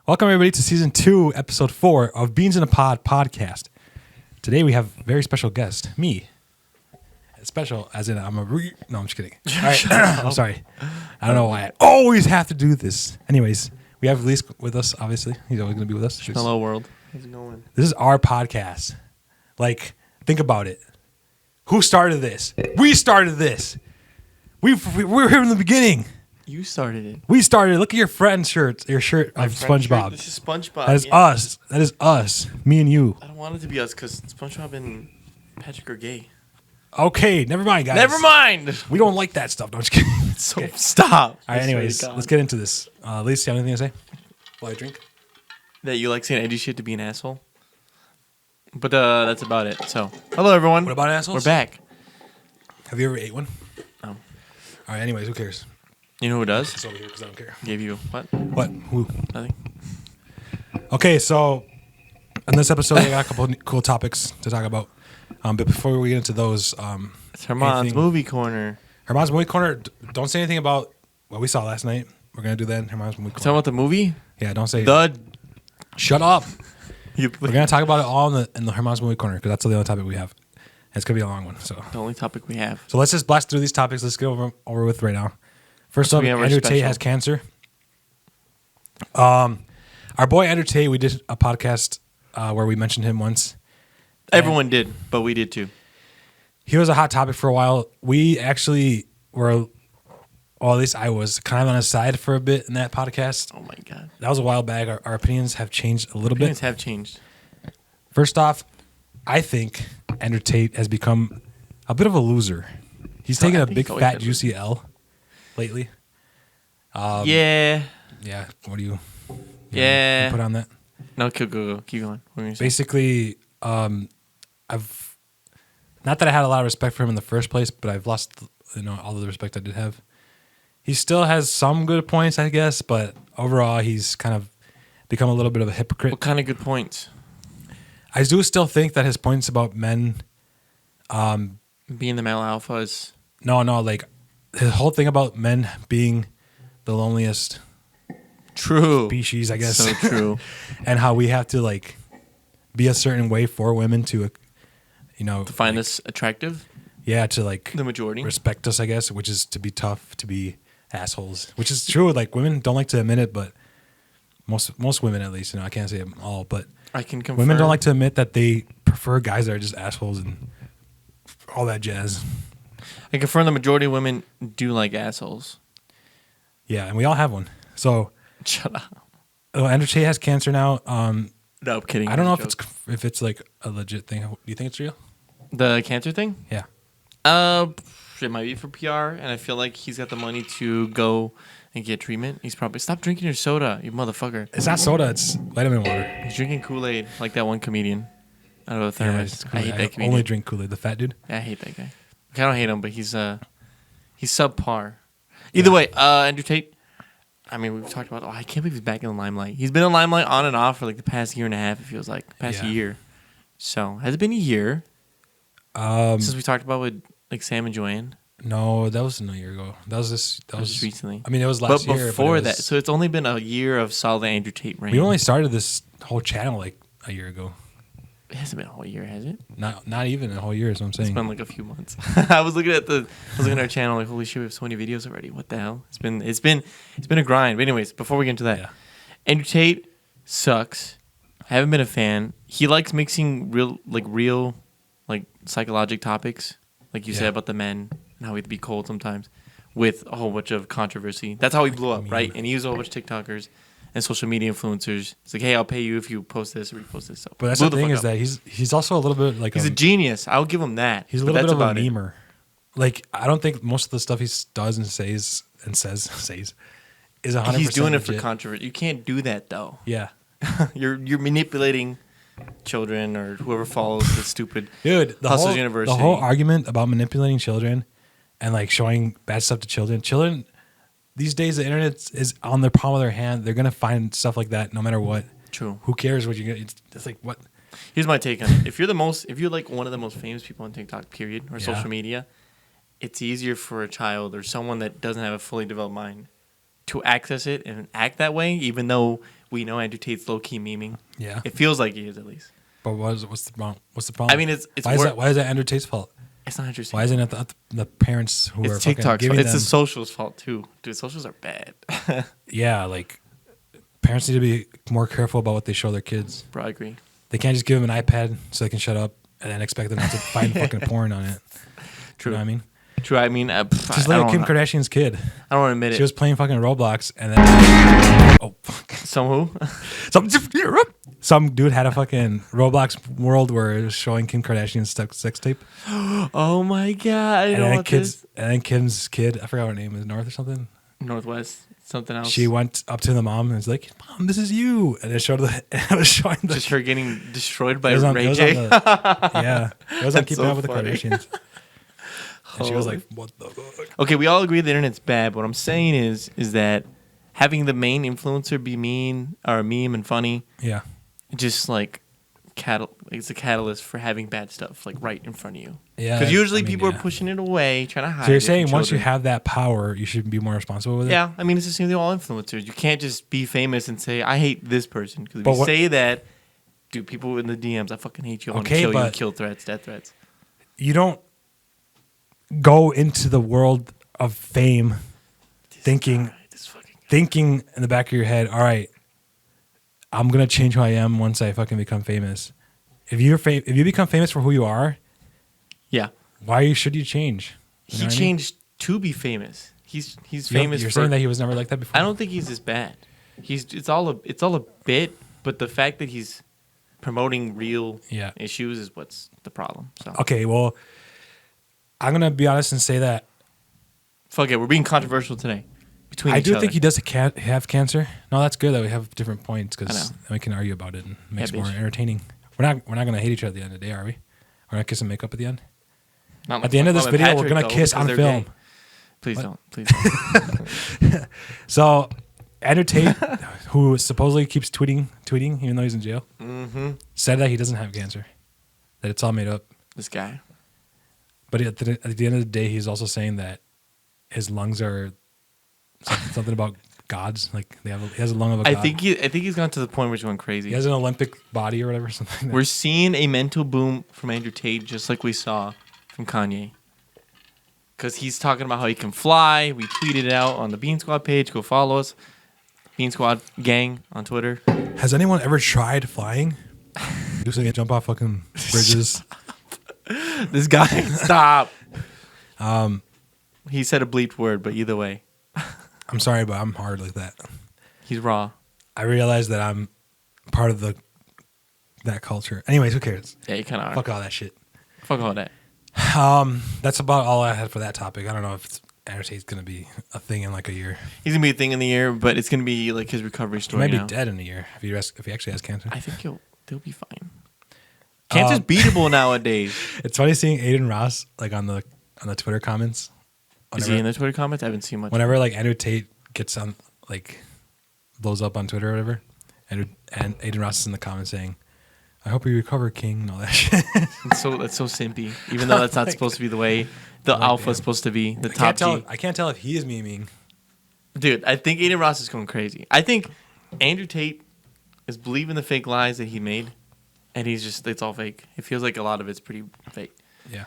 Welcome, everybody, to Season 2, Episode 4 of Beans in a Pod podcast. Today, we have a very special guest, me. Special, as in No, I'm just kidding. All right, I'm sorry. I don't know why I always have to do this. Anyways, we have Elise with us, obviously. He's always going to be with us. Hello, world. How's it going? This is our podcast. Like, think about it. Who started this? We started this. We were here in the beginning. You started it. We started. Look at your friend's shirt. Your shirt of SpongeBob. This is SpongeBob. That is us. That is us. Me and you. I don't want it to be us because SpongeBob and Patrick are gay. Okay, never mind, guys. Never mind. We don't like that stuff. Don't you? So okay. Stop. All right. Anyways, let's get into this. Lisa, you have anything to say while I drink? That you like saying edgy shit to be an asshole. But that's about it. So, hello everyone. What about assholes? We're back. Have you ever ate one? No. All right. Anyways, who cares? You know who does? It's over here because I don't care. Gave you what? What? Who? Nothing. Okay, so in this episode, we got a couple of cool topics to talk about. But before we get into those, it's Herman's movie corner. Herman's movie corner. Don't say anything about what we saw last night. We're gonna do that in Herman's movie corner. Talking about the movie? Yeah, don't say the. Shut up. We're gonna talk about it all in the Herman's movie corner because that's the only topic we have. It's gonna be a long one. So the only topic we have. So let's just blast through these topics. Let's get over with right now. First up, Andrew Tate has cancer. Our boy Andrew Tate, we did a podcast where we mentioned him once. Everyone did, but we did too. He was a hot topic for a while. We actually were, or at least I was, kind of on his side for a bit in that podcast. Oh my God. That was a while back. Our opinions have changed a little bit. Opinions have changed. First off, I think Andrew Tate has become a bit of a loser. He's taken a big, fat, juicy L lately. Yeah. Yeah. What do you put on that? No, keep going. What were you gonna say? Basically, I've not that I had a lot of respect for him in the first place, but I've lost all of the respect I did have. He still has some good points, I guess, but overall, he's kind of become a little bit of a hypocrite. What kind of good points? I do still think that his points about men, being the male alpha is no, like his whole thing about men being the loneliest true species, I guess. So true. And how we have to like be a certain way for women to find us attractive. Yeah, to like the majority respect us, I guess, which is to be tough, to be assholes, which is true. Like women don't like to admit it, but most women, at least, I can't say them all, but I can confirm. Women don't like to admit that they prefer guys that are just assholes and all that jazz. I confirm the majority of women do like assholes. Yeah, and we all have one. So shut up. Andrew Tate has cancer now. No, I'm kidding. I don't know if it's like a legit thing. Do you think it's real? The cancer thing? Yeah. It might be for PR, and I feel like he's got the money to go and get treatment. He's probably stop drinking your soda, you motherfucker. It's not soda. It's vitamin water. He's drinking Kool-Aid like that one comedian. I don't know the thermos. I hate that comedian. Only drink Kool-Aid. The fat dude. Yeah, I hate that guy. I don't hate him, but he's subpar. Either way, Andrew Tate. I mean, we've talked about. I can't believe he's back in the limelight. He's been in the limelight on and off for like the past year and a half. It feels like past year. So has it been a year since we talked about with like Sam and Joanne? No, that was a year ago. That was just recently. I mean, it was last year. But before that, so it's only been a year of solid Andrew Tate reign. We only started this whole channel like a year ago. It hasn't been a whole year, has it? Not even a whole year is what I'm saying. It's been like a few months. I was looking at our channel like, holy shit, we have so many videos already. What the hell? It's been a grind. But anyways, before we get into that, Andrew Tate sucks. I haven't been a fan. He likes mixing real psychological topics, like you said about the men and how we have to be cold sometimes, with a whole bunch of controversy. That's how he blew up, right? And he used a whole bunch of TikTokers and social media influencers. It's like, hey, I'll pay you if you post this or repost this. So, but that's the thing is that he's also a little bit like he's a genius. I'll give him that. He's a little bit of a memer. Like I don't think most of the stuff he does and says is 100%. He's doing legit. it for controversy. You can't do that though. Yeah, you're manipulating children or whoever follows the stupid Hustler's University. The whole argument about manipulating children and like showing bad stuff to children. These days, the internet is on the palm of their hand. They're gonna find stuff like that no matter what. True. Who cares what you get? It's like what? Here's my take on it. If you're like one of the most famous people on TikTok, period, or social media, it's easier for a child or someone that doesn't have a fully developed mind to access it and act that way, even though we know Andrew Tate's low-key memeing. Yeah. It feels like he is, at least. But what's the problem? What's the problem? I mean, it's why is that Andrew Tate's fault? It's not interesting. Why isn't it the parents who are It's fucking TikTok's giving fault. It's them? the socials' fault, too. Dude, socials are bad. Yeah, like parents need to be more careful about what they show their kids. Bro, I agree. They can't just give them an iPad so they can shut up and then expect them not to find fucking porn on it. True. You know what I mean? True. I mean, Just like Kim Kardashian's kid. I don't want to admit it. She was playing fucking Roblox and then oh fuck. Some who? Some dude had a fucking Roblox world where it was showing Kim Kardashian's sex tape. Oh my god! I know what this. And then Kim's kid, I forgot what her name is, North or something. Northwest, something else. She went up to the mom and was like, "Mom, this is you," and it showed it was showing just her getting destroyed by on, Ray J. Yeah, it was on That's Keeping so Up with funny. the Kardashians. And she was like, "What the fuck?" Okay, we all agree the internet's bad. What I'm saying is that having the main influencer be mean or meme and funny, Yeah, just like it's a catalyst for having bad stuff like right in front of you. yeah. Because usually I mean, people yeah. are pushing it away, trying to hide. So you're it saying from once you children. have that power, you should be more responsible with it? Yeah, I mean it's the same thing with all influencers. You can't just be famous and say I hate this person because if But you what- say that, dude, people in the DMs, I fucking hate you. I want to Okay, kill you. but- Kill threats, death threats. You don't go into the world of fame thinking in the back of your head, all right, I'm gonna change who I am once I fucking become famous. If you become famous for who you are, Yeah, why should you change? You know he what I mean? changed to be famous. He's famous. You're for, saying that he was never like that before. I don't think he's this bad. It's all a bit, but the fact that he's promoting real Yeah. issues is what's the problem. So Okay, well, I'm gonna be honest and say that fuck it, we're being controversial today. Between I each do other. think he does have cancer. No, that's good that we have different points I because know. we can argue about it and it makes it Yeah, more bitch. entertaining. We're not gonna hate each other at the end of the day, are we? We're not kissing makeup at the end. Not At the end of this Mom and video, we're Patrick, gonna though, kiss because on they're film. gay. Please What? don't. Please don't. So, Andrew Tate, who supposedly keeps tweeting, even though he's in jail, said that he doesn't have cancer, that it's all made up. This guy. But at the end of the day, he's also saying that his lungs are something about God's. Like he has a lung of a god. I think he's gone to the point where he's going crazy. He has an Olympic body or whatever. Something. Like that. We're seeing a mental boom from Andrew Tate, just like we saw from Kanye. Because he's talking about how he can fly. We tweeted it out on the Bean Squad page. Go follow us. Bean Squad Gang on Twitter. Has anyone ever tried flying? Do so you can jump off fucking bridges. This guy, stop. He said a bleeped word, but either way, I'm sorry, but I'm hard like that. he's raw. I realize that I'm part of that culture. Anyways, who cares? Yeah, you kind of are. Fuck all that shit. Fuck all that. That's about all I had for that topic. I don't know if Andrew Tate's gonna be a thing in like a year. He's gonna be a thing in the year, but it's gonna be like his recovery He story. might be now. dead in a year if he actually has cancer. I think they'll be fine. Cancer's beatable nowadays. It's funny seeing Aiden Ross like on the Twitter comments. Is he in the Twitter comments? I haven't seen much. Whenever like Andrew Tate gets on like blows up on Twitter or whatever, and Aiden Ross is in the comments saying, "I hope you recover, King," and all that shit. That's so simpy. Even though that's not supposed to be the way the alpha is supposed to be. The top G. I can't tell if he is memeing. Dude, I think Aiden Ross is going crazy. I think Andrew Tate is believing the fake lies that he made, and it's all fake. It feels like a lot of it's pretty fake. Yeah.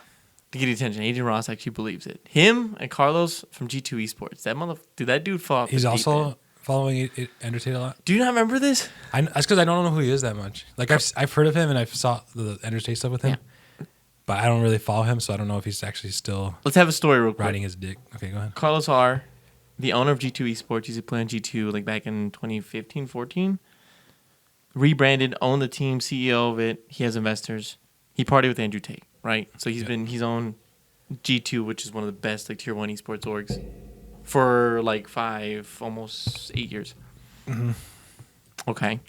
To get attention, Aiden Ross actually believes it. Him and Carlos from G2 Esports. That dude fought. He's also following Andrew Tate a lot. Do you not remember this? That's because I don't know who he is that much. Like I've heard of him and I saw the Andrew Tate stuff with him, but I don't really follow him, so I don't know if he's actually still Let's have a story real quick. riding his dick. Okay, go ahead. Carlos R., the owner of G2 Esports, used to play on G2 like back in 2015, 14. Rebranded, owned the team, CEO of it. He has investors. He partied with Andrew Tate, right? So he's owned G2, which is one of the best like tier 1 esports orgs, for like 5, almost 8 years. Mm-hmm. Okay.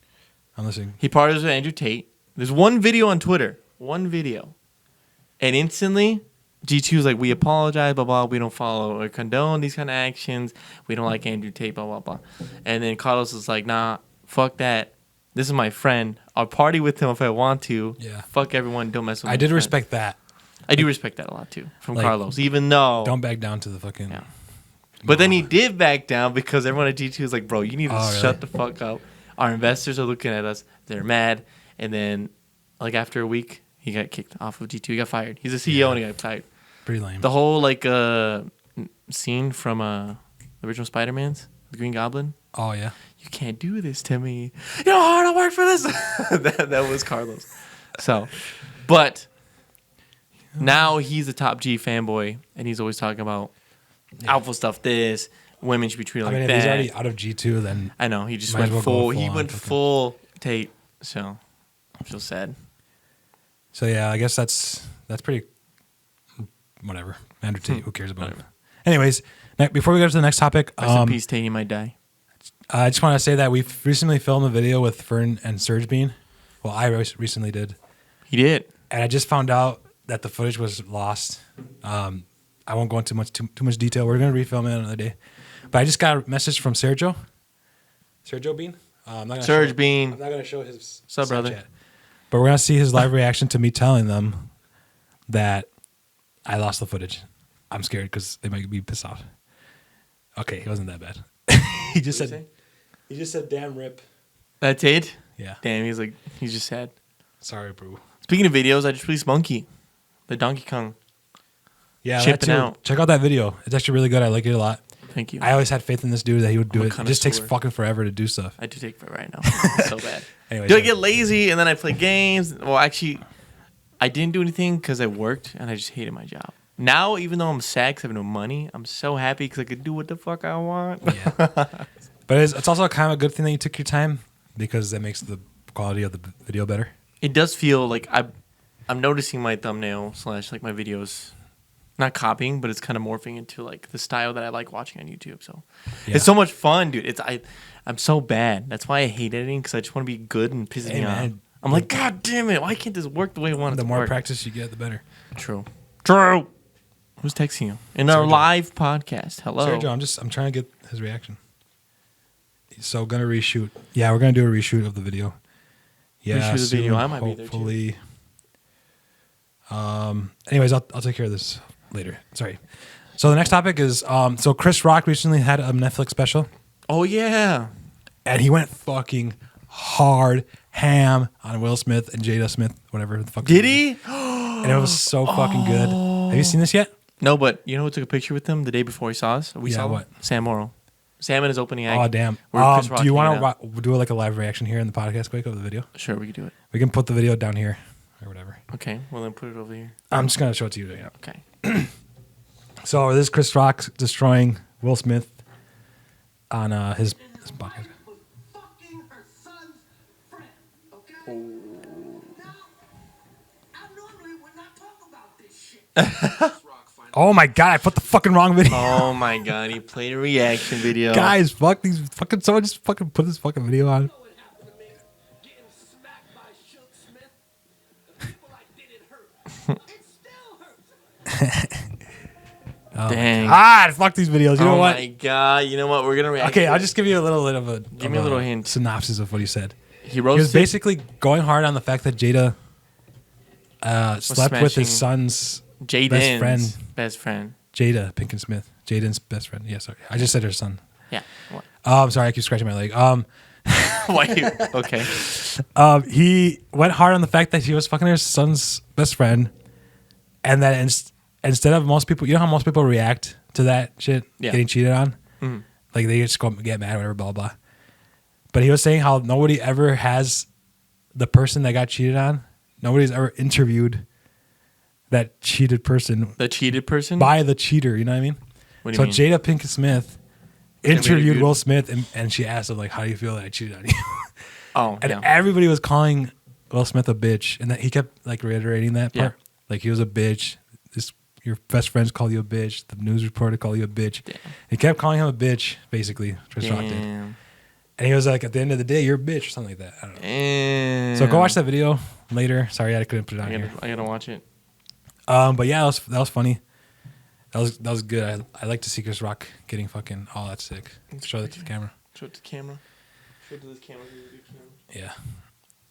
I'm listening. He partied with Andrew Tate. There's one video on Twitter. One video. And instantly, G2's like, we apologize, blah, blah. We don't follow or condone these kind of actions. We don't like Andrew Tate, blah, blah, blah. And then Carlos is like, nah, fuck that. This is my friend. I'll party with him if I want to. Yeah. Fuck everyone. Don't mess with I my did friend. respect that. I do respect that a lot too from Like, Carlos, even though Don't back down to the fucking. Yeah. But then he did back down because everyone at G2 was like, bro, you need to Oh, really? shut the fuck up. Our investors are looking at us. They're mad. And then, like, after a week, he got kicked off of G2. He got fired. He's a CEO and he got fired. Pretty lame. The whole, like, scene from the original Spider-Man's, the Green Goblin. Oh, yeah. You can't do this to me. You know how hard I work for this? that was Carlos. So, but now he's a top G fanboy, and he's always talking about alpha stuff, this, women should be treated like I mean, that. if he's already out of G2, then I know, he just might as went well go full. He full went on full Tate, so I feel sad. So yeah, I guess that's pretty. Whatever, Andrew Tate. Who cares about it? Anyways, before we go to the next topic, Rest in peace, Tate. He might die. I just want to say that we've recently filmed a video with Fern and Serge Bean. Well, I recently did. He did. And I just found out that the footage was lost. I won't go into too much detail. We're gonna refilm it another day. But I just got a message from Sergio Bean. Serge Bean. I'm not gonna show his What's up, brother? Snapchat. But we're gonna see his live reaction to me telling them that I lost the footage. I'm scared because they might be pissed off. Okay, it wasn't that bad. He just said, "Damn rip." That's it. Yeah. Damn, he's just sad. Sorry, bro. Speaking of videos, I just released Monkey, the Donkey Kong. Yeah, that Chipping too. out. Check out that video. It's actually really good. I like it a lot. Thank you. I always had faith in this dude that he would do I'm a it. It just takes connoisseur. fucking forever to do stuff. I do take for it right now. It's so bad. Anyway, Do I get lazy and then I play games? Well, actually, I didn't do anything because I worked and I just hated my job. Now, even though I'm sad because I have no money, I'm so happy because I could do what the fuck I want. Yeah. But it's also kind of a good thing that you took your time because that makes the quality of the video better. It does feel like I'm noticing my thumbnail / like my videos, not copying, but it's kind of morphing into like the style that I like watching on YouTube. So it's so much fun, dude. I'm so bad. That's why I hate editing because I just want to be good and pisses me off. I'm like, God damn it! Why can't this work the way I want it to The more work? practice you get, the better. True. Who's texting you in our live podcast? Hello, Sergio, I'm trying to get his reaction. So gonna reshoot. Yeah, we're gonna do a reshoot of the video. Yeah, Reshoot the video. I might hopefully. Anyways, I'll take care of this later. Sorry. So the next topic is so Chris Rock recently had a Netflix special. Oh yeah. And he went fucking hard ham on Will Smith and Jada Smith, whatever the fuck. Did he? And it was so fucking good. Have you seen this yet? No, but you know who took a picture with him the day before he saw us? We saw what? Sam Morrill. Sam and his opening act. Oh damn! Do you want to do like a live reaction here in the podcast, quick, of the video? Sure, we can do it. We can put the video down here or whatever. Okay, well then put it over here. I'm just gonna show it to you right now. Okay. So this is Chris Rock destroying Will Smith on his podcast. Oh my god! I put the fucking wrong video. Oh my god, he played a reaction video. Guys, fuck these fucking. Someone just fucking put this fucking video on. Dang. Fuck these videos. You know what? Oh my god. You know what? We're gonna react. Okay, I'll just give you a little bit of a Give me a little hint. synopsis of what he said. He was basically going hard on the fact that Jada slept with his son's Jaden's best friend. Jada Pinkett Smith. Jaden's best friend. Yeah, sorry. I just said her son. Yeah. What? I'm sorry. I keep scratching my leg. Why? Okay. He went hard on the fact that he was fucking her son's best friend, and that instead of most people, you know how most people react to that shit, getting cheated on, like they just go get mad, whatever, blah blah. But he was saying how nobody ever has the person that got cheated on. Nobody's ever interviewed that cheated person. The cheated person? By the cheater, you know what I mean? What do you mean? Jada Pinkett Smith interviewed Will Smith and she asked him, like, how do you feel that I cheated on you? And everybody was calling Will Smith a bitch. And that he kept like reiterating that part. Like he was a bitch. Your best friends call you a bitch. The news reporter called you a bitch. Damn. He kept calling him a bitch, basically. Chris Rock did. And he was like, at the end of the day, you're a bitch or something like that. I don't know. Damn. So go watch that video later. Sorry, I couldn't put it on here. I gotta watch it. But yeah, that was funny. That was good. I like to see Chris Rock getting fucking all that sick. Show it to the camera. Show it to the camera. Show it to this camera. Yeah.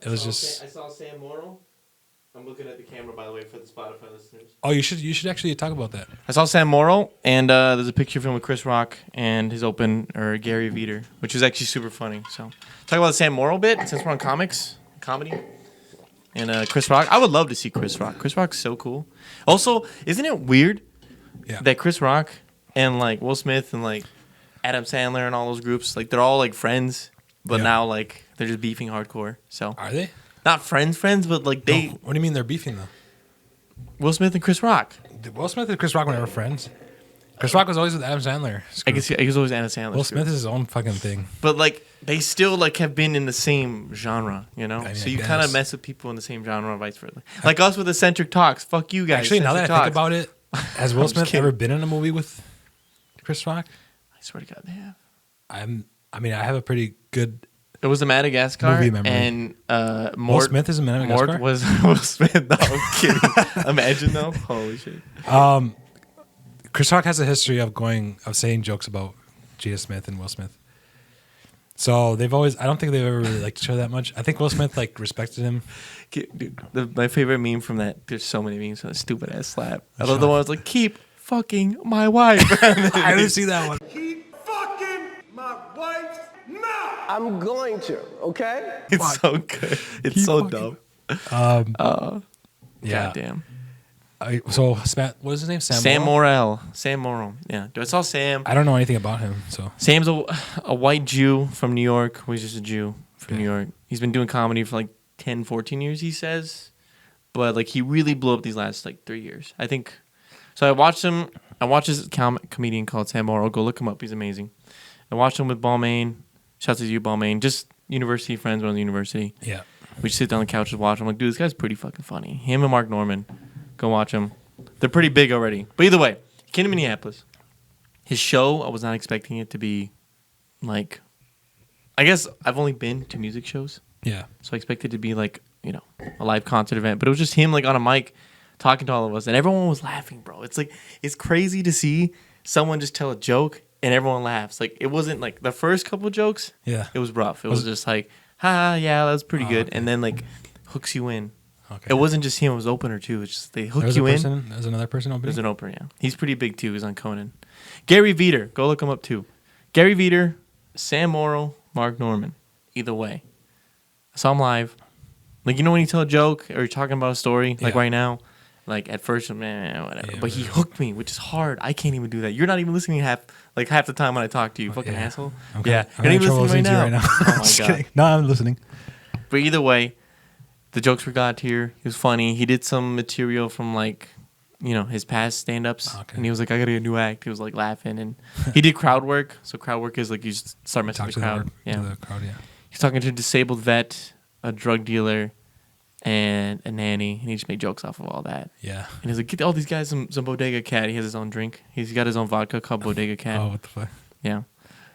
It was just. I saw Sam Morrill. I'm looking at the camera, by the way, for the Spotify listeners. Oh, you should actually talk about that. I saw Sam Morrill, and there's a picture of him with Chris Rock and his Gary Veter, which is actually super funny. So, talk about the Sam Morrill bit since we're on comedy, and Chris Rock. I would love to see Chris Rock. Chris Rock's so cool. Also, isn't it weird that Chris Rock and like Will Smith and like Adam Sandler and all those groups, like they're all like friends, but now like they're just beefing hardcore. So are they? Not friends, but like they. No, what do you mean they're beefing though? Will Smith and Chris Rock. Will Smith and Chris Rock were never friends. Chris Rock was always with Adam Sandler. I guess always Adam Sandler. Will Smith is his own fucking thing. But like they still like have been in the same genre, you know. So you kind of mess with people in the same genre, and vice versa. Like us with Eccentric Talks. Fuck you guys. Actually, now that I think about it, has Will Smith kidding. ever been in a movie with Chris Rock? I swear to God, they have. I have a pretty good. It was the Madagascar, movie memory. and Will Smith is in Madagascar. Mort was Will Smith. No, I'm kidding. Imagine though. Holy shit. Chris Rock has a history of saying jokes about Jada Smith and Will Smith. So they've always. I don't think they've ever really liked each other that much. I think Will Smith like respected him. Dude, my favorite meme from that. There's so many memes from that stupid ass slap. I love the one that's like, "Keep fucking my wife." I didn't see that one. Keep fucking my wife's mouth. I'm going to, okay? It's so good. It's so dumb. Yeah. Goddamn. So what is his name? Sam Morrill. Sam Morrill. Yeah. Dude, I saw Sam. I don't know anything about him. So Sam's a white Jew from New York. Well, he's just a Jew from New York. He's been doing comedy for like 10, 14 years, he says. But like he really blew up these last like 3 years. I think. So I watched him. I watched this comedian called Sam Morrill. Go look him up. He's amazing. I watched him with Balmain. Shout out to you, Balmain. Just university friends when I was in university. Yeah. We just sit down on the couch and watch him. I'm like, dude, this guy's pretty fucking funny. Him and Mark Norman. Go watch him. They're pretty big already. But either way, he came to Minneapolis. His show, I was not expecting it to be like, I guess I've only been to music shows. Yeah. So I expected it to be like, you know, a live concert event. But it was just him like on a mic talking to all of us. And everyone was laughing, bro. It's like, it's crazy to see someone just tell a joke and everyone laughs. Like, it wasn't like the first couple jokes. Yeah. It was rough. It was just like, ha, yeah, that was pretty good. Okay. And then like hooks you in. Okay. It wasn't just him; it was opener too. It's just they hook you in. There's another person opening. There's an opener, yeah. He's pretty big too. He's on Conan. Gary Veter, go look him up too. Gary Veter, Sam Morrill, Mark Norman. Either way, I saw him live. Like, you know when you tell a joke or you're talking about a story, like right now, like at first, whatever. Yeah, but he hooked me, which is hard. I can't even do that. You're not even listening half the time when I talk to you, fucking asshole. Okay. Yeah, I'm you're not even listening right now. Oh my god. Kidding. No, I'm listening. But either way. The jokes were God tier. He was funny. He did some material from like, you know, his past stand-ups. Okay. And he was like, I got to get a new act. He was like laughing. And he did crowd work. So crowd work is like you just start messing with the crowd. To the crowd, yeah. He's talking to a disabled vet, a drug dealer, and a nanny. And he just made jokes off of all that. Yeah. And he's like, get all these guys some Bodega Cat. He has his own drink. He's got his own vodka called Bodega Cat. Oh, what the fuck? Yeah.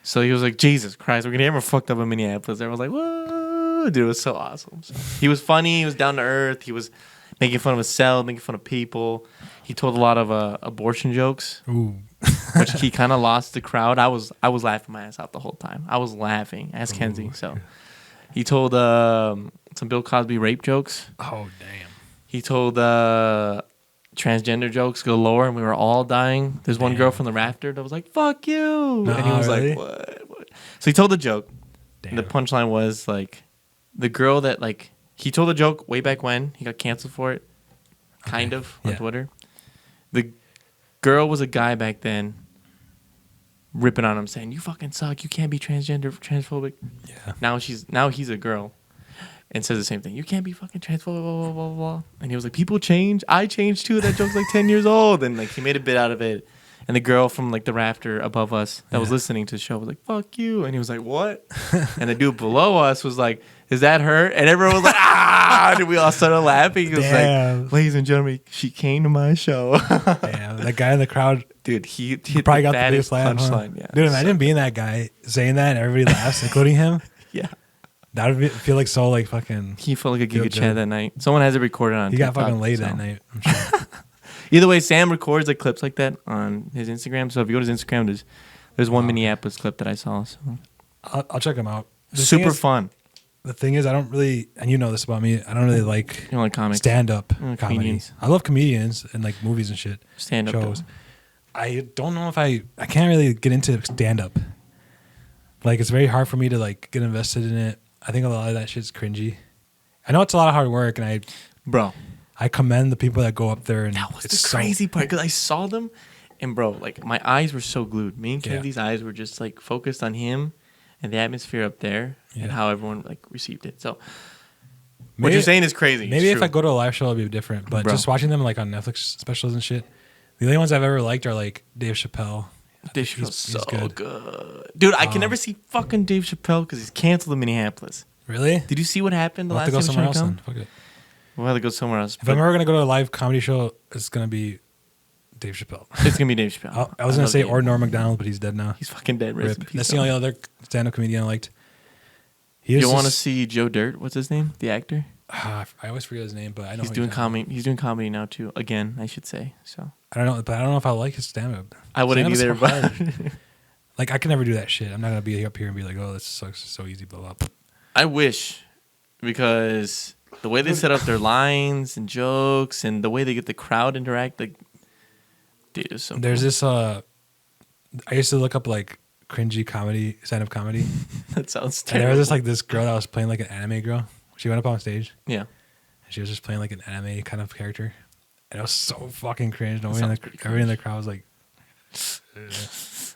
So he was like, Jesus Christ, we're going to get him fucked up in Minneapolis. Everyone's like, whoa. Dude, it was so awesome. So, he was funny. He was down to earth. He was making fun of himself, making fun of people. He told a lot of abortion jokes, which he kind of lost the crowd. I was laughing my ass out the whole time. I was laughing. Ask Kenzie. So he told some Bill Cosby rape jokes. Oh damn. He told transgender jokes galore, and we were all dying. There's one girl from the rafter that was like, "Fuck you," and he was like, "What?" So he told the joke. And the punchline was like. The girl that, like, he told a joke way back when. He got canceled for it, kind of, on Twitter. The girl was a guy back then ripping on him, saying, you fucking suck. You can't be transphobic. Yeah. Now he's a girl and says the same thing. You can't be fucking transphobic, blah, blah, blah, blah. And he was like, people change. I changed, too. That joke's like 10 years old. And, like, he made a bit out of it. And the girl from, like, the rafter above us that was listening to the show was like, fuck you. And he was like, what? And the dude below us was like, is that her? And everyone was like, ah! And we all started laughing. He was like, ladies and gentlemen, she came to my show. Damn, that guy in the crowd. Dude, he probably got the biggest laugh. Punchline. Huh? Yeah, dude, imagine being that guy saying that and everybody laughs, including him. Yeah. That would feel like so, like, fucking. He felt like a Giga Chad that night. Someone has it recorded on He TikTok, got fucking laid that night, I'm sure. Either way, Sam records like clips like that on his Instagram. So if you go to his Instagram, there's one Minneapolis clip that I saw. So. I'll check him out. Super fun. the thing is, I don't really, and you know this about me, I don't really like You don't like comics? stand-up comedy. Comedians. I love comedians and like movies and shit. Stand-up shows. though. I don't know if I can't really get into stand-up. Like, it's very hard for me to like get invested in it. I think a lot of that shit's cringy. I know it's a lot of hard work, and I commend the people that go up there. And that was the crazy part, because I saw them, and bro, like my eyes were so glued. Me and Kennedy's eyes were just like focused on him and the atmosphere up there and how everyone like received it. So what you're saying is crazy. Maybe if I go to a live show, it'll be different. But just watching them like on Netflix specials and shit, the only ones I've ever liked are like Dave Chappelle. Dave Chappelle's so good. Dude, I can never see fucking Dave Chappelle because he's canceled in Minneapolis. Really? Did you see what happened the We'll last have to go time he somewhere else was then. Fuck it. We'll have to go somewhere else. If I'm ever gonna go to a live comedy show, it's gonna be Dave Chappelle. It's gonna be Dave Chappelle. I was gonna say Dave. or Norm Macdonald, but he's dead now. He's fucking dead. Rest in peace. That's the only other stand-up comedian I liked. You want to see Joe Dirt? What's his name? The actor. I always forget his name, but I know he's doing comedy. He's doing comedy now too. Again, I should say. So I don't know, but I don't know if I like his stand-up. I wouldn't either. But like, I can never do that shit. I'm not gonna be up here and be like, "Oh, this sucks, so easy." Blah blah. I wish, because the way they set up their lines and jokes and the way they get the crowd interact, like, dude, it's so. There's this. I used to look up like cringy comedy, stand-up comedy. That sounds terrible. terrible. And there was this like this girl that was playing like an anime girl. She went up on stage. Yeah. And she was just playing like an anime kind of character. And it was so fucking cringe. Everybody in the crowd was like,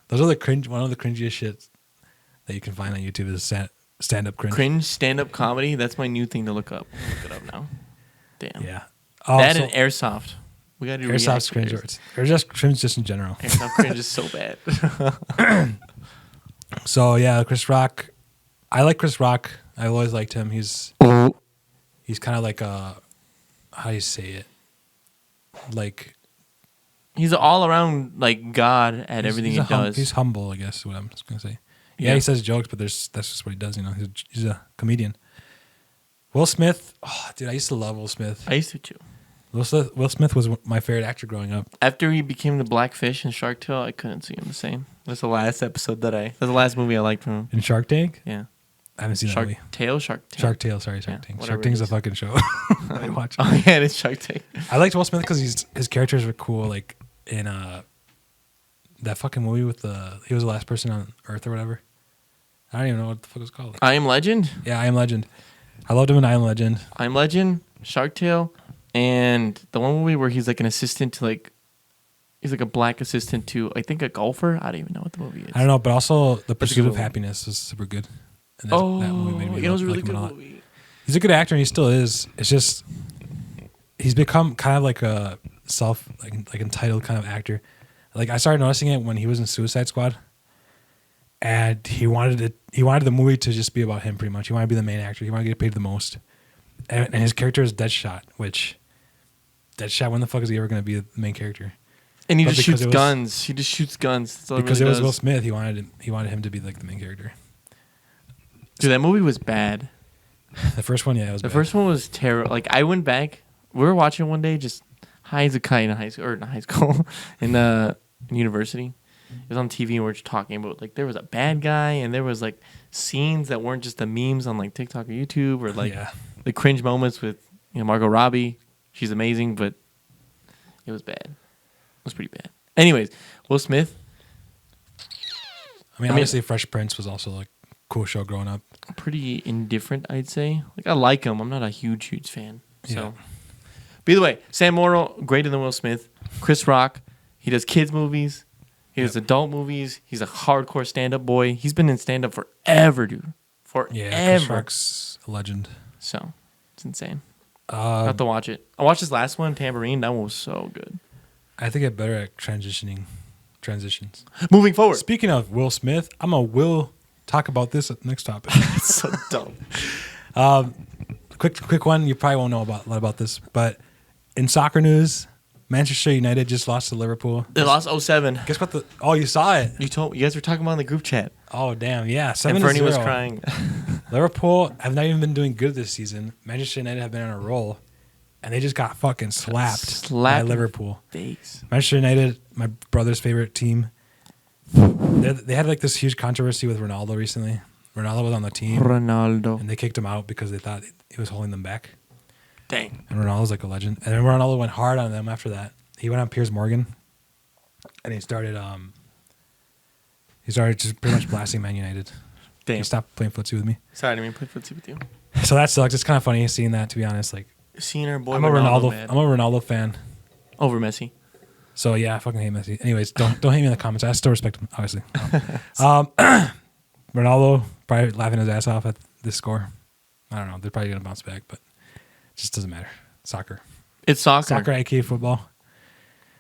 those are the cringe. One of the cringiest shits that you can find on YouTube is stand-up cringe. Cringe stand-up comedy. That's my new thing to look up. I'll look it up now. Damn. Yeah. That and airsoft. We got to do Airsoft's cringe. Or just cringe just in general. Airsoft cringe is so bad. So yeah, Chris Rock. I like Chris Rock. I've always liked him. He's kind of like a, how do you say it? Like, he's an all-around like god at everything he does. He's humble, I guess is what I'm just gonna say. Yeah, he says jokes, but that's just what he does. You know, he's a comedian. Will Smith, oh, dude, I used to love Will Smith. I used to too. Will Smith was my favorite actor growing up. After he became the black fish in Shark Tale, I couldn't see him the same. That's the last episode that's the last movie I liked from him. In Shark Tank? Yeah. I haven't seen that movie. Shark Tale, sorry, Shark Tank. Shark Tank's a fucking show. I watch. Oh yeah, it's Shark Tank. I liked Will Smith because his characters were cool. Like in that fucking movie with he was the last person on Earth or whatever. I don't even know what the fuck it was called. I Am Legend? Yeah, I Am Legend. I loved him in I Am Legend. I Am Legend, Shark Tale, and the one movie where he's like an assistant to like, he's like a black assistant to, I think, a golfer. I don't even know what the movie is. I don't know, but also The Pursuit of Happiness was super good. And that movie made me it was a really like him good a lot. movie. He's a good actor, and he still is. It's just he's become kind of like a like entitled kind of actor. Like, I started noticing it when he was in Suicide Squad, and he wanted the movie to just be about him pretty much. He wanted to be the main actor. He wanted to get paid the most, and his character is Deadshot. Which Deadshot, when the fuck is he ever going to be the main character? And he just shoots guns. He just shoots guns. That's all because it it was does. Will Smith. He wanted him to be like the main character. Dude, that movie was bad. The first one, yeah, it was bad. The first one was terrible. Like, I went back. We were watching it one day, just high as a kite in high school, or not high school, in university. It was on TV, and we were just talking about, like, there was a bad guy, and there was, like, scenes that weren't just the memes on, like, TikTok or YouTube, or, like, the cringe moments with, Margot Robbie. She's amazing, but it was bad. It was pretty bad. Anyways, Will Smith. I mean, obviously, Fresh Prince was also, like, cool show growing up. Pretty indifferent, I'd say. Like, I like him. I'm not a huge fan. So, Yeah. But either way, Sam Morrill, greater than Will Smith. Chris Rock, he does kids movies. He does adult movies. He's a hardcore stand-up boy. He's been in stand-up forever, dude. Forever. Yeah, Chris Rock's a legend. So, it's insane. I have to watch it. I watched this last one, Tambourine. That one was so good. I have to get better at transitions. Moving forward. Speaking of Will Smith, Will talk about this at the next topic. It's so dumb. Quick one. You probably won't know a lot about this, but in soccer news, Manchester United just lost to Liverpool. They lost 0-7. Guess what? You saw it. You guys were talking about in the group chat. Oh damn, yeah. 7-0. And Fernie was crying. Liverpool have not even been doing good this season. Manchester United have been on a roll, and they just got fucking slapped by Liverpool. Face. Manchester United, my brother's favorite team. They had like this huge controversy with Ronaldo recently. Ronaldo was on the team, Ronaldo. and they kicked him out because they thought he was holding them back. Dang. And Ronaldo's like a legend. And then Ronaldo went hard on them after that. He went on Piers Morgan, and he started just pretty much blasting Man United. Damn. He stopped playing footsie with me. Sorry, I didn't mean to play footsie with you. So that sucks. It's kind of funny seeing that, to be honest. Like, Seeing our boy I'm a Ronaldo. man. I'm a Ronaldo fan. Over Messi. So yeah, I fucking hate Messi. Anyways, don't hate me in the comments. I still respect him, obviously. Ronaldo probably laughing his ass off at this score. I don't know. They're probably gonna bounce back, but it just doesn't matter. Soccer. It's soccer. Soccer, aka football.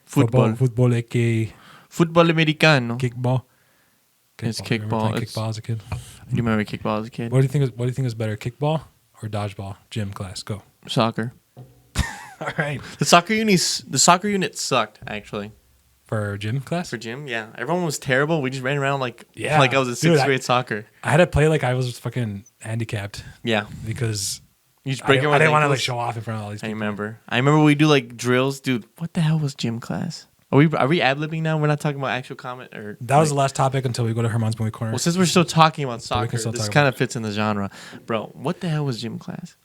Football. Football, aka Football americano. kickball. It's Remember kickball. playing It's- kickball as a kid. I do remember kickball as a kid. What do you think is better, kickball or dodgeball? Gym class. Go. Soccer. All right. The soccer unit sucked, actually. For gym class? For gym, yeah. Everyone was terrible. We just ran around like Yeah. I was a Dude, sixth grade soccer. I had to play like I was fucking handicapped Yeah. because You just I break didn't, everyone's want to like ankles. show off in front of all these I people. remember we do like drills. Dude, what the hell was gym class? Are we ad-libbing now? We're not talking about actual comment or That was the last topic until we go to Herman's Movie Corner. Well, since we're still talking about we soccer, can still this talk kind about of fits in the genre. Bro, what the hell was gym class?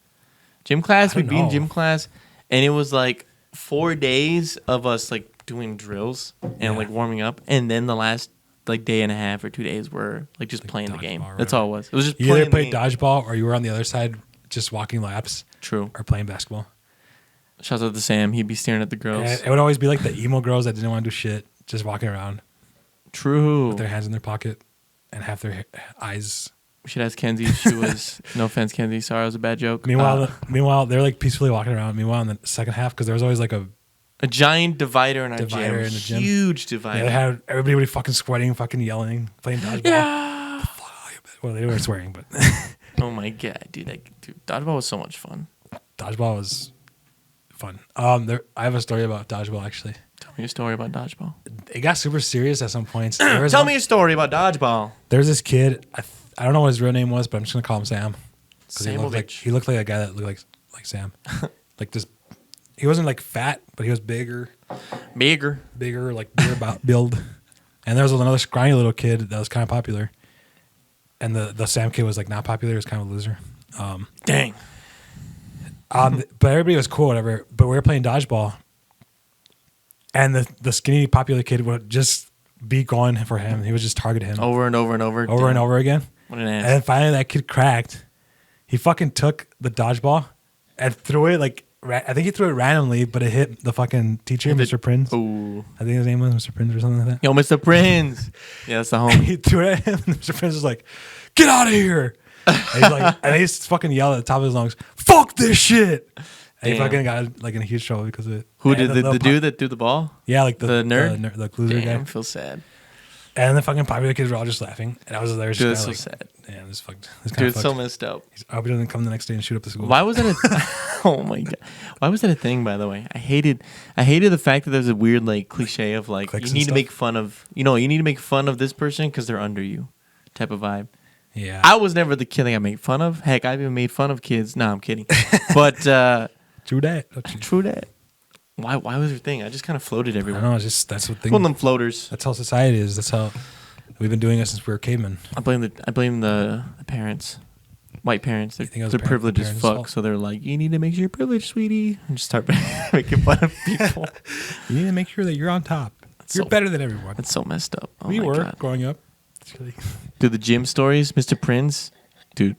Gym class, we'd be in gym class, and it was like 4 days of us like doing drills and like warming up, and then the last like day and a half or 2 days were like just playing the game. dodgeball or That's all it was. It was just You playing either played the game. dodgeball or you were on the other side just walking laps True. or playing basketball. Shouts out to Sam. He'd be staring at the girls. And it would always be like the emo girls that didn't want to do shit, just walking around True. with their hands in their pocket and half their eyes. We should ask Kenzie if she was. No offense, Kenzie. Sorry, it was a bad joke. Meanwhile, they're like peacefully walking around. Meanwhile, in the second half, because there was always like a a giant divider in our Divider gym. in the gym. Huge divider. they had everybody would be fucking sweating, fucking yelling, playing dodgeball. Yeah. Well, they were swearing, but Oh my god, dude! Dodgeball was so much fun. dodgeball was fun. I have a story about dodgeball actually. Tell me a story about dodgeball. It got super serious at some points. Tell me a story about dodgeball. There's this kid. I don't know what his real name was, but I'm just gonna call him Sam. 'Cause Samovich. he looked like a guy that looked like Sam. Like this. He wasn't like fat, but he was bigger, Bigger. like bigger about build. And there was another scrawny little kid that was kind of popular. And the Sam kid was like not popular. He was kind of a loser. Dang. But everybody was cool, whatever. But we were playing dodgeball, and the skinny popular kid would just be going for him. He would just target him Over and over and over. over and over again. What an And ass. then finally that kid cracked. He fucking took the dodgeball and threw it like I think he threw it randomly, but it hit the fucking teacher, Mr. Prince. Ooh. I think his name was Mr. Prince or something like that. Yo, Mr. Prince. Yeah, that's the home. He threw it at him, and Mr. Prince was like, "Get out of here!" And he just fucking yelled at the top of his lungs, "Fuck this shit!" And he Damn. fucking got like in a huge trouble because of it. Who And did the little dude that threw the ball? Yeah, like the nerd? the loser Damn, I guy. feel sad. And the fucking popular kids were all just laughing, and I was there. Dude, Just that's so kinda like, sad. Damn, this fucked. Dude, it's so messed up. I hope he doesn't come the next day and shoot up the school. Why was that oh my god. Why was that a thing, by the way? I hated the fact that there's a weird like cliche of like Clicks you and need to stuff? make fun of you need to make fun of this person because they're under you type of vibe. Yeah. I was never the kid that got made fun of. Heck, I've even made fun of kids. Nah, I'm kidding. But True that. Don't you? true that. Why was your thing? I just kind of floated I everywhere. don't know. It's just that's what things. One of them floaters. That's how society is. That's how we've been doing it since we were cavemen. I blame the parents. White parents. They're, You think it was they're privileged as parents' fuck. fault? So they're like, you need to make sure you're privileged, sweetie. And just start making fun of people. You need to make sure that you're on top. You're so- better than everyone. That's so messed up. Oh We my were God. growing up. It's really- Dude, the gym stories, Mr. Prince. Dude,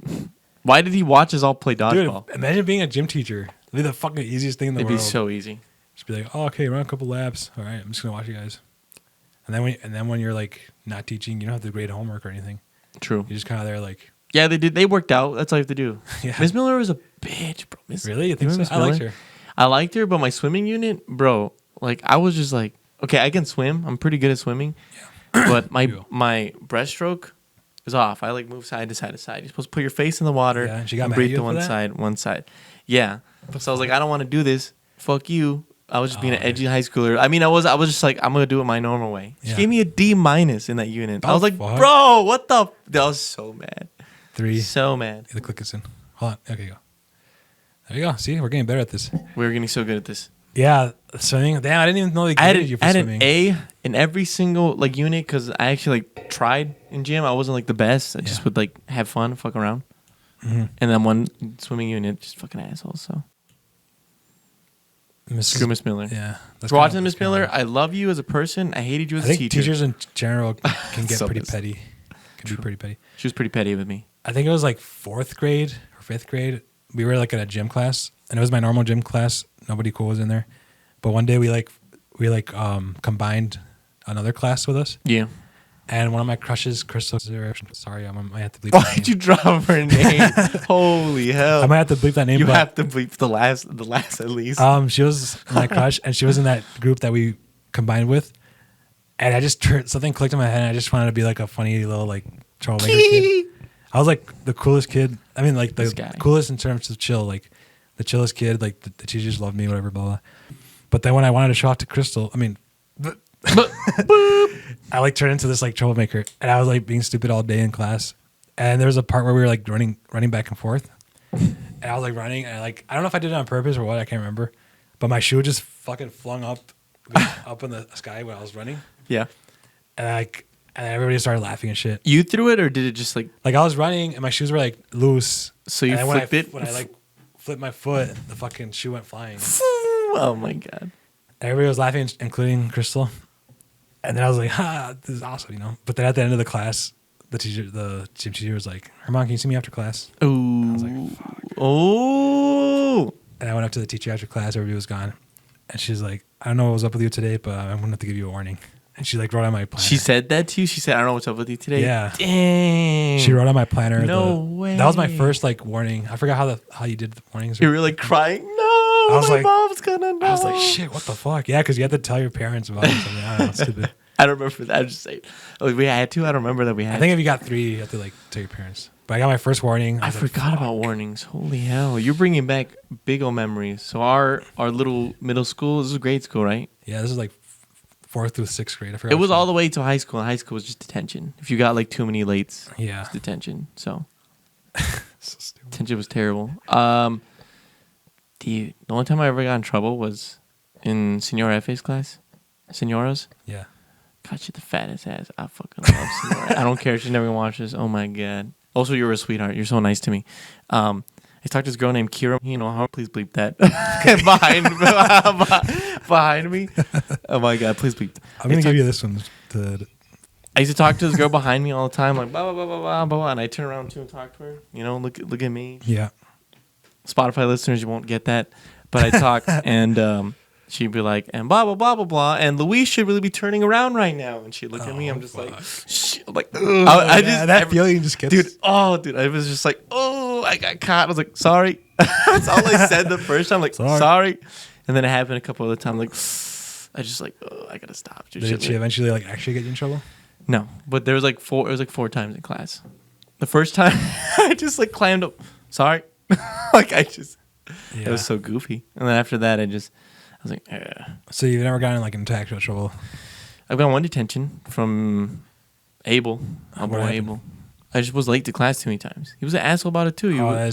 why did he watch us all play Dude, dodgeball? imagine being a gym teacher. It'd be the fucking easiest thing in the It'd be world. so easy. Just be like, oh, okay, run a couple laps. All right, I'm just gonna watch you guys. And then when you're like not teaching, you don't have to grade homework or anything. True. You're just kind of there like, Yeah, they did. They worked out. That's all you have to do. Yeah. Miss Miller was a bitch, bro. really? You think so? Miss I liked Miller? her. I liked her, but my swimming unit, bro, like I was just like, okay, I can swim. I'm pretty good at swimming. Yeah. But my breaststroke is off. I like move side to side to side. You're supposed to put your face in the water Yeah, and she got and mad at breathe you to for one that? side, one side. Yeah. So I was like, I don't want to do this. Fuck you. I was just being an okay. edgy high schooler. I mean, I was just like, I'm gonna do it my normal way. She Yeah. gave me a D- in that unit. I Oh, was like, fuck. bro, what the? I was so mad. 3. So mad. The click is in. Hold on. Okay, go. There you go. See, we're getting better at this. We were getting so good at this. Yeah, swimming. Damn, I didn't even know they I graded you for had swimming. an A in every single like unit because I actually like tried in gym. I wasn't like the best. I just would like have fun, fuck around. Mm-hmm. And then one swimming unit, just fucking assholes. So screw Miss Miller. Yeah. Watching Miss Miller, I love you as a person. I hated you as I a think teacher. teachers in general can get So pretty pissed. petty. Can be pretty petty. She was pretty petty with me. I think it was like 4th grade or 5th grade. We were like in a gym class, and it was my normal gym class. Nobody cool was in there. But one day we combined another class with us. Yeah. And one of my crushes, Crystal. Sorry, I might have to bleep. Why'd you drop her name? Holy hell! I might have to bleep that name. You but, have to bleep the last at least. She was my crush, and she was in that group that we combined with. And I just something clicked in my head, and I just wanted to be like a funny little like troublemaker kid. I was like the coolest kid. I mean, like the coolest in terms of chill, like the chillest kid. Like the teachers loved me, whatever, blah blah. But then when I wanted to show off to Crystal, I like turned into this like troublemaker, and I was like being stupid all day in class. And there was a part where we were like running back and forth, and I was like running, and I don't know if I did it on purpose or what, I can't remember, but my shoe just fucking flung up in the sky when I was running. Yeah. And everybody started laughing and shit. You threw it, or did it just like I was running and my shoes were like loose. So you flipped it? When I like flipped my foot, the fucking shoe went flying. Oh my god! Everybody was laughing, including Crystal. And then I was like, "Ha, this is awesome," you know. But then at the end of the class, the gym teacher was like, "Herman, can you see me after class?" Ooh. I was like, "Fuck." Oh. And I went up to the teacher after class. Everybody was gone, and she's like, "I don't know what was up with you today, but I'm gonna have to give you a warning." And she like wrote on my planner. She said that to you? She said, "I don't know what's up with you today." Yeah. Dang. She wrote on my planner. No way. That was my first like warning. I forgot how you did the warnings. You were like crying. No. I was my like, mom's gonna know. I was like, shit, what the fuck? Yeah, because you had to tell your parents about it. Something. I don't know, it's stupid. I don't remember that. I'm just saying. Oh, we had to. I don't remember that we had. I think if you got 3, you have to like tell your parents. But I got my first warning. I was like, forgot about warnings. Holy hell! You're bringing back big old memories. So our little middle school. This is grade school, right? Yeah, this is like 4th through 6th grade. I forgot. It was all the way to high school. And high school was just detention. If you got like too many lates, Yeah. it's detention. So So stupid. detention was terrible. The only time I ever got in trouble was in Senora F's class. Senoras. Yeah. God, she's the fattest ass. I fucking love Senora. I don't care if she never watches. Oh my god. Also, you're a sweetheart. You're so nice to me. I talked to this girl named Kira. You know how? Please bleep that behind me. Oh my god, please bleep. I'm gonna give you this one. I used to talk to this girl behind me all the time, like blah blah blah blah blah blah, and I turn around too and talk to her. You know, look at me. Yeah. Spotify listeners, you won't get that, but I talk and she'd be like, and blah blah blah blah blah, and Louise should really be turning around right now, and she'd look at me. I'm just like, shit. I'm like, I just that feeling just gets. dude. I was just like, oh, I got caught. I was like, sorry. That's all I said the first time, like, sorry. And then it happened a couple other times, like, I just like, oh, I gotta stop. Dude, Did she eventually like actually get you in trouble? No, but there was like 4. It was like 4 times in class. The first time, I just like climbed up. Sorry, like it was so goofy. And then after that, I was like, So you've never gotten like into actual trouble? I've got one detention from Abel. Our boy Abel. I just was late to class too many times. He was an asshole about it too.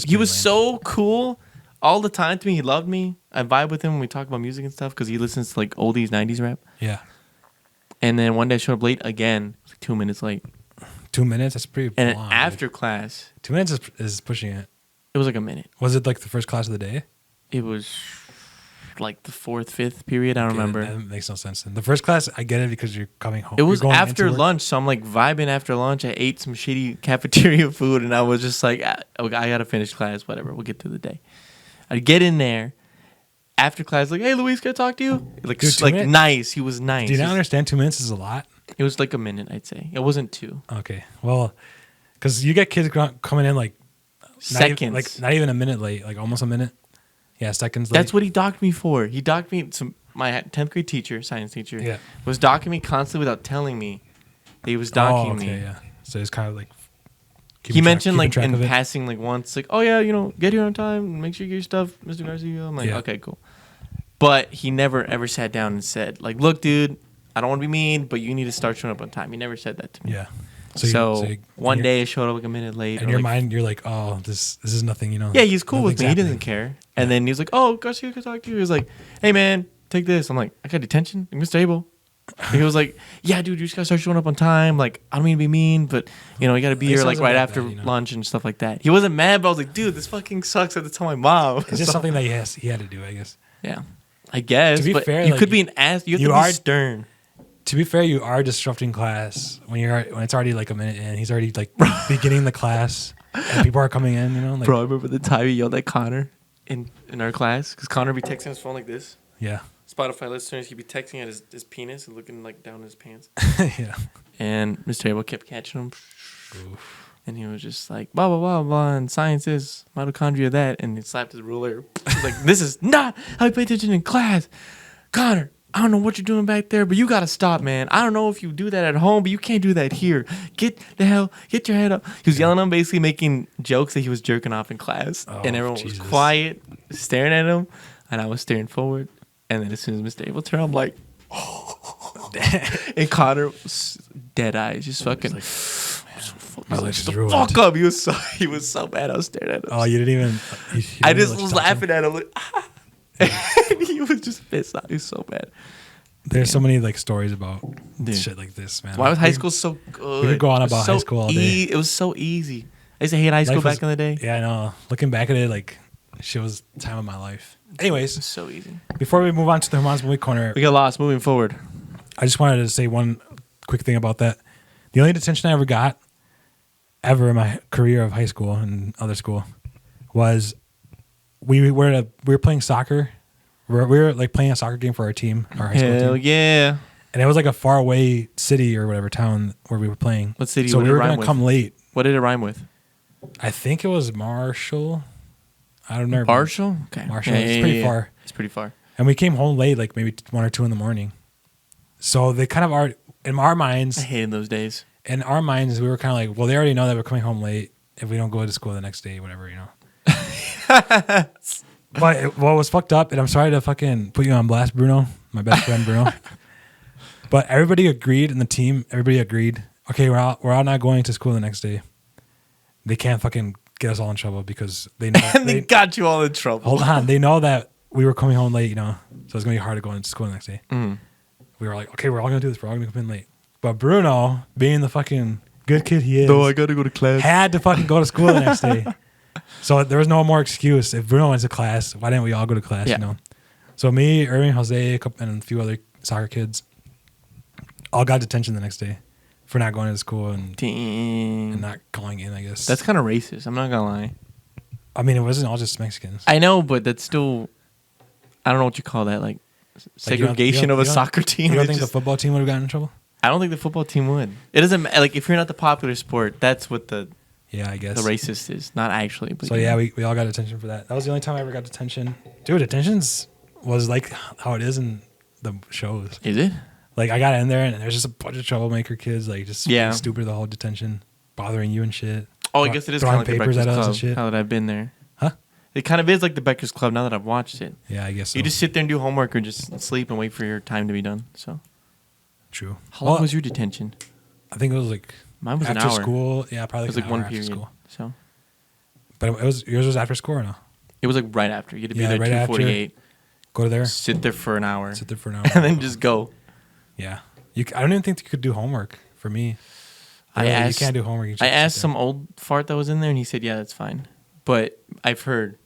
He was so cool all the time to me. He loved me. I vibe with him when we talk about music and stuff because he listens to like oldies, 90s rap. Yeah. And then one day I showed up late again, like 2 minutes late. 2 minutes? That's pretty And long, after dude. class, 2 minutes is pushing it. it was like a minute. Was it like the first class of the day? It was like the 4th, 5th period. I don't remember. That makes no sense then. The first class, I get it because you're coming home. It was You're going after into work. lunch, so I'm like vibing after lunch. I ate some shitty cafeteria food, and I was just like, I gotta finish class. Whatever, we'll get through the day. I'd get in there after class, like, hey, Luis, can I talk to you? Like, Dude, 2 like minutes? nice. He was nice. Do you not understand 2 minutes is a lot? It was like a minute, I'd say. It wasn't 2. Okay. Well, because you get kids coming in like Seconds. Not even a minute late, like almost a minute. Yeah, seconds late. That's what he docked me for. He docked me. My 10th grade teacher, science teacher, was docking me constantly without telling me that he was docking me. Yeah. So it's kind of like. He mentioned like in passing, like once, like, oh yeah, you know, get here on time, make sure you get your stuff, Mr. Garcia. I'm like, okay, cool. But he never ever sat down and said, like, look, dude, I don't want to be mean, but you need to start showing up on time. He never said that to me. Yeah. So one day I showed up like a minute late. In your mind, you're like, oh, this is nothing, Yeah, he's cool with me. Happening. He doesn't care. And then he was like, oh, Garcia can talk to you. He was like, hey, man, take this. I'm like, I got detention. I'm stable. And he was like, yeah, dude, you just got to start showing up on time. Like, I don't mean to be mean, but, you got to be here like right after lunch and stuff like that. He wasn't mad, but I was like, dude, this fucking sucks. I have to tell my mom. It's just something that he had to do, I guess. Yeah, I guess. To be fair, you could be an ass. You have to be stern. To be fair, you are disrupting class when it's already like a minute in. He's already like beginning the class and people are coming in, Like, bro, I remember the time he yelled at Connor in our class because Connor would be texting his phone like this. Yeah. Spotify listeners, he'd be texting at his penis and looking like down his pants. Yeah. And Mr. Abel kept catching him. Oof. And he was just like, blah, blah, blah, blah, and science is mitochondria that. And he slapped his ruler. He was like, this is not how you pay attention in class. Connor, I don't know what you're doing back there, but you got to stop, man. I don't know if you do that at home, but you can't do that here. Get your head up. He was yelling at him, basically making jokes that he was jerking off in class. And everyone was quiet, staring at him. And I was staring forward. And then as soon as Mr. Abel turned, I'm like, oh. And Connor was dead eyes, just fucking. My life is ruined. Fuck up. He was so bad. I was staring at him. Oh, you didn't even. I just was laughing at him. Like, and he was just pissed off. He was so bad. There's so many like stories about shit like this, man. Why was high school so good? We could go on about high school all day. It was so easy. I used to hate high school back in the day. Yeah, I know. Looking back at it, like, shit was the time of my life. Anyways, it's so easy. Before we move on to the Herman's Movie Corner, we got lost. Moving forward, I just wanted to say one quick thing about that. The only detention I ever got, in my career of high school and other school, was we were playing soccer. We were like playing a soccer game for our team, our high school team. Hell yeah! And it was like a far away city or whatever town where we were playing. What city? So we were gonna come late. What did it rhyme with? I think it was Marshall. I don't know. Marshall? Okay. Marshall. It's pretty far. It's pretty far. And we came home late, like maybe 1 or 2 in the morning. So they kind of are, in our minds. I hated those days. In our minds, we were kind of like, well, they already know that we're coming home late if we don't go to school the next day, whatever, But what was fucked up, and I'm sorry to fucking put you on blast, Bruno, my best friend, Bruno. But everybody agreed in the team, okay, we're all not going to school the next day. They can't fucking get us all in trouble because they know. And they got you all in trouble. Hold on. They know that we were coming home late, so it's going to be hard to go into school the next day. Mm. We were like, okay, we're all going to do this. We're all going to come in late. But Bruno, being the fucking good kid he is. No, I got to go to class. Had to fucking go to school the next day. So there was no more excuse. If Bruno went to class, why didn't we all go to class, So me, Irving, Jose, and a few other soccer kids all got detention the next day for not going to school and not calling in, I guess. That's kind of racist. I'm not going to lie. I mean, it wasn't all just Mexicans. I know, but that's still, I don't know what you call that, like segregation of a soccer team. You don't think the football team would have gotten in trouble? I don't think the football team would. It doesn't, like, if you're not the popular sport, that's what the I guess the racist is. Not actually. But so yeah, we all got detention for that. That was the only time I ever got detention. Dude, detentions was like how it is in the shows. Is it? Like, I got in there and there's just a bunch of troublemaker kids, like, just stupid the whole detention, bothering you and shit. Oh, I guess it is kind of like the papers Breakfast at us Club, and shit. now that I've been there. Huh? It kind of is like the Breakfast Club now that I've watched it. Yeah, I guess so. You just sit there and do homework or just sleep and wait for your time to be done. So. True. How long was your detention? I think it was like mine was after an hour. School. Yeah, probably it was like one period. School. So. But yours was after school or no? It was like right after. You had to be there at 2:48. Go to there. Sit there for an hour. And then just go. Yeah. I don't even think you could do homework for me. You can't do homework. I asked some old fart that was in there, and he said, yeah, that's fine. But I've heard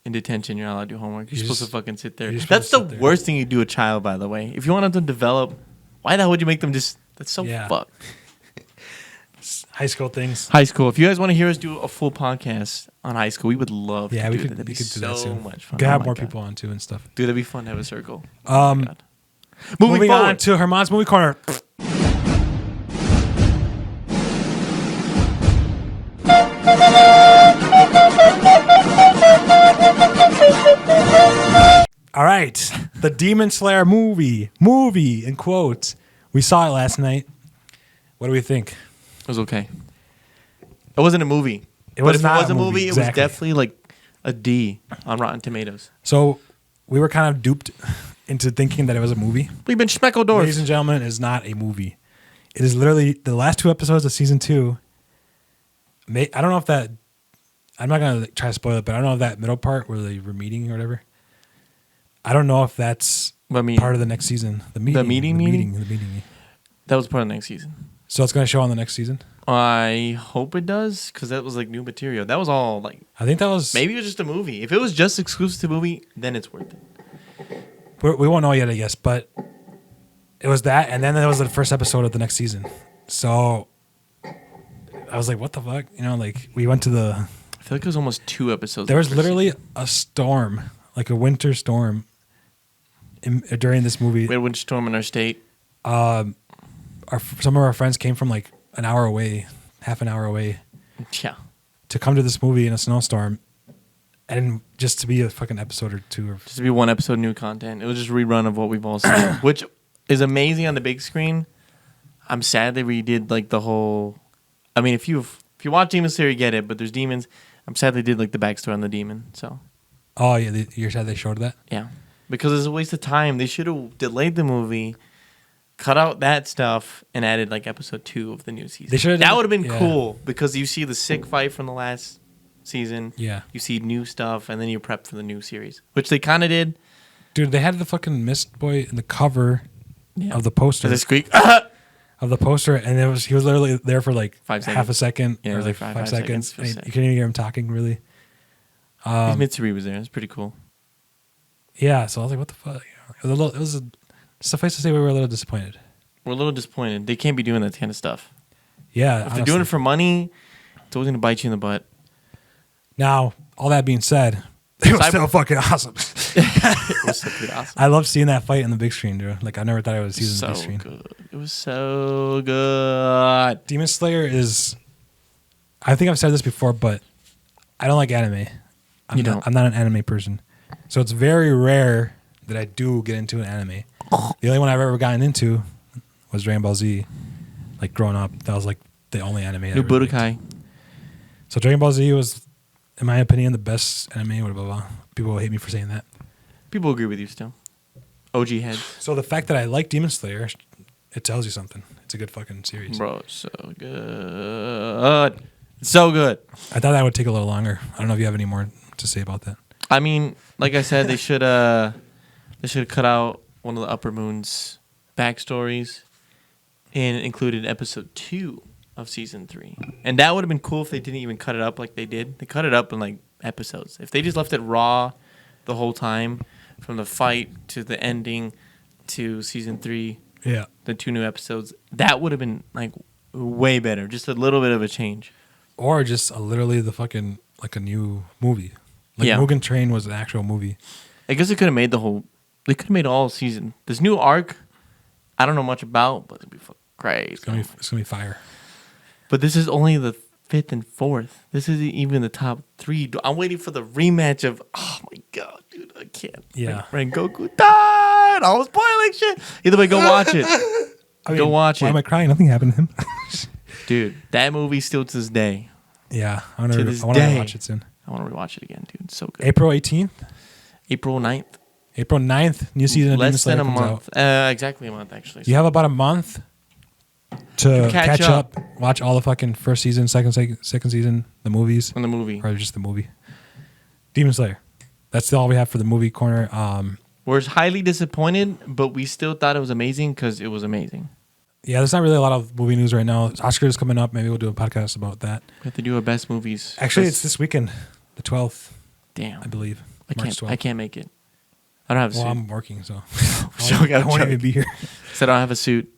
in detention, you're not allowed to do homework. You're supposed to fucking sit there. That's the worst thing you do to a child, by the way. If you want them to develop, why the hell would you make them just... That's so fucked. High school things. High school. If you guys want to hear us do a full podcast on high school, we would love to do that. We That'd be could do that soon. Much fun. We could have more people on, too, and stuff. Dude, that'd be fun to have a circle. Moving on to Herman's Movie Corner. All right, the Demon Slayer movie in quotes. We saw it last night. What do we think? It was okay. It wasn't a movie. It was not a movie. Exactly. It was definitely like a D on Rotten Tomatoes. So we were kind of duped into thinking that it was a movie. We've been schmeckledorfed. Ladies and gentlemen, it is not a movie. It is literally the last 2 episodes of season 2. I don't know if that. I'm not gonna try to spoil it, but I don't know if that middle part where they were meeting or whatever. I don't know if that's part of the next season. The meeting. That was part of the next season. So it's gonna show on the next season. I hope it does, because that was like new material. That was all like. I think that was. Maybe it was just a movie. If it was just exclusive to movie, then it's worth it. We won't know yet, I guess, but it was that, and then there was the first episode of the next season. So I was like, "What the fuck?" You know, like we went to the. I feel like it was almost 2 episodes. There was literally a storm, like a winter storm, during this movie. We had a winter storm in our state. Some of our friends came from like an hour away, half an hour away. Yeah. To come to this movie in a snowstorm, and just to be a fucking episode or 2. Just to be 1 episode new content. It was just a rerun of what we've all seen, which is amazing on the big screen. I'm sad they redid like the whole. I mean, if you watch Demon Slayer, you get it. But there's demons. I'm sad they did like the backstory on the demon. So. Oh yeah, you're sad they showed that. Yeah, because it's a waste of time. They should have delayed the movie, cut out that stuff, and added like episode 2 of the new season. That would have been cool, because you see the sick fight from the last season. Yeah. You see new stuff, and then you prep for the new series, which they kind of did. Dude, they had the fucking Mist Boy in the cover of the poster. Does it squeak? Of the poster, and he was literally there for like 5 seconds. Half a second, Yeah, or like like 5 seconds. seconds. You couldn't even hear him talking, really. Mitsuri was there. It's pretty cool. Yeah, so I was like, what the fuck? Suffice to say, we were a little disappointed. We're a little disappointed. They can't be doing that kind of stuff. Yeah. If they're doing it for money, it's always going to bite you in the butt. Now, all that being said, it was still fucking awesome. It was so pretty awesome. I love seeing that fight in the big screen, dude. Like, I never thought I would see it in the big screen. Good. It was so good. Demon Slayer is... I think I've said this before, but I don't like anime. I'm not an anime person. So it's very rare that I do get into an anime. The only one I've ever gotten into was Dragon Ball Z. Like, growing up, that was like the only anime. New Budokai. So Dragon Ball Z was, in my opinion, the best anime. Blah, blah, blah. People will hate me for saying that. People agree with you still. OG heads. So the fact that I like Demon Slayer, it tells you something. It's a good fucking series. Bro, it's so good. It's so good. I thought that would take a little longer. I don't know if you have any more to say about that. I mean, like I said, they should have cut out one of the Upper Moon's backstories and included episode 2 of season 3. And that would have been cool if they didn't even cut it up like they did. They cut it up in like episodes. If they just left it raw the whole time, from the fight to the ending to season 3, the 2 new episodes, that would have been like way better. Just a little bit of a change. Or just literally the fucking, like a new movie. Like Mugen Train was an actual movie. I guess they could have made they could have made all season. This new arc, I don't know much about, but it'll be crazy. It's gonna be fire. But this is only the 5th and 4th. This isn't even the top 3. I'm waiting for the rematch of. Oh my god, dude, I can't. Yeah, Rengoku died. I was spoiling shit. Either way, go watch it. Go watch it. Why am I crying? Nothing happened to him. Dude, that movie still to this day. Yeah, I want to rewatch it soon. I want to rewatch it again, dude. It's so good. April 18th? April 9th. April 9th, new season of Demon Slayer comes out. Less than a month. Exactly a month, actually. You have about a month to catch up. Watch all the fucking first season, second season, the movies. And the movie. Or just the movie. Demon Slayer. That's all we have for the movie corner. We're highly disappointed, but we still thought it was amazing because it was amazing. Yeah, there's not really a lot of movie news right now. Oscars coming up. Maybe we'll do a podcast about that. We have to do our best movies. Actually, it's this weekend, the 12th. Damn. I believe. I can't make it. I don't have a suit. Well, I'm working, so I won't even be here. So I don't have a suit.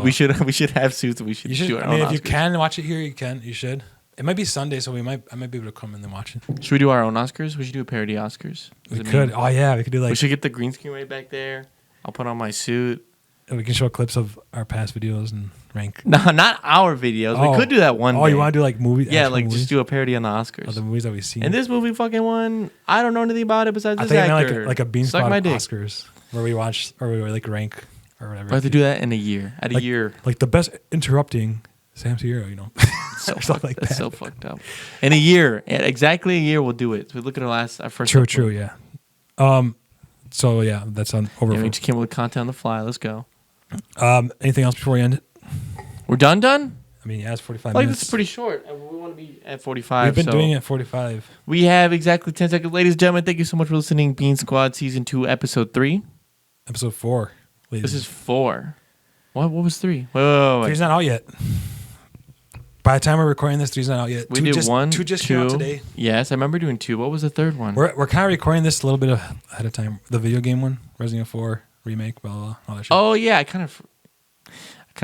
We should have suits. We should do our own if Oscars. you can watch it here, you can. You should. It might be Sunday, so I might be able to come and then watch it. Should we do our own Oscars? We should do a parody Oscars. We could. Oh yeah, we could do like. We should get the green screen right back there. I'll put on my suit. We can show clips of our past videos and rank. No, not our videos. We could do that one day. Oh, you want to do like movies? Yeah, like movies? Just do a parody on the Oscars. Of the movies that we've seen. And this movie fucking won. I don't know anything about it besides this actor. actor. I think like a Bean Squad Oscars where we watch or we like rank or whatever. We have to do that in a year. At a year. Like the best interrupting Sam Sierra, you know. So like that's so fucked up. In a year, exactly a year, we'll do it. So we look at our first. True, yeah. So yeah, that's on over. Yeah, we just came up with content on the fly. Let's go. Anything else before we end it? We're done? I mean, yeah, it's 45 Like, minutes. this is pretty short. And we want to be at 45. We've been so doing it at 45. We have exactly 10 seconds. Ladies and gentlemen, thank you so much for listening. Bean Squad Season 2, Episode 3. Episode 4. Ladies. This is 4. What was 3? Wait. 3's not out yet. By the time we're recording this, 3's not out yet. We did 1, 2 just came out today. Yes, I remember doing 2. What was the third one? We're kind of recording this a little bit ahead of time. The video game one, Resident Evil 4 remake, blah, blah, blah, all that shit. Oh, yeah. I kind of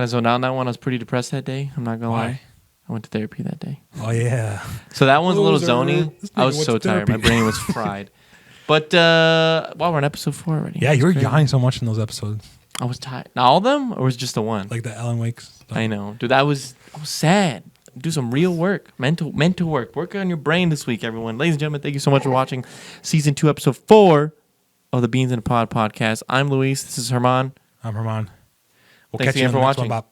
zoned out on that one. I was pretty depressed that day. I'm not going to Why? lie. I went to therapy that day. Oh, yeah. So that one's a little Loser. zony. This I nigga was went so to tired. therapy. My brain was fried. But, wow, we're on Episode 4 already. Yeah, That's you were crazy. yawning so much in those episodes. I was tired. Now, all of them? Or was it just the one? Like the Alan Wake stuff. I know. Dude, I was sad. Do some real work. Mental work. Work on your brain this week, everyone. Ladies and gentlemen, thank you so much for watching Season 2, Episode 4 of the Beans in a Pod podcast. I'm Luis. This is Herman. I'm Herman. We'll Thanks catch you again on for the next watching. one, Bob.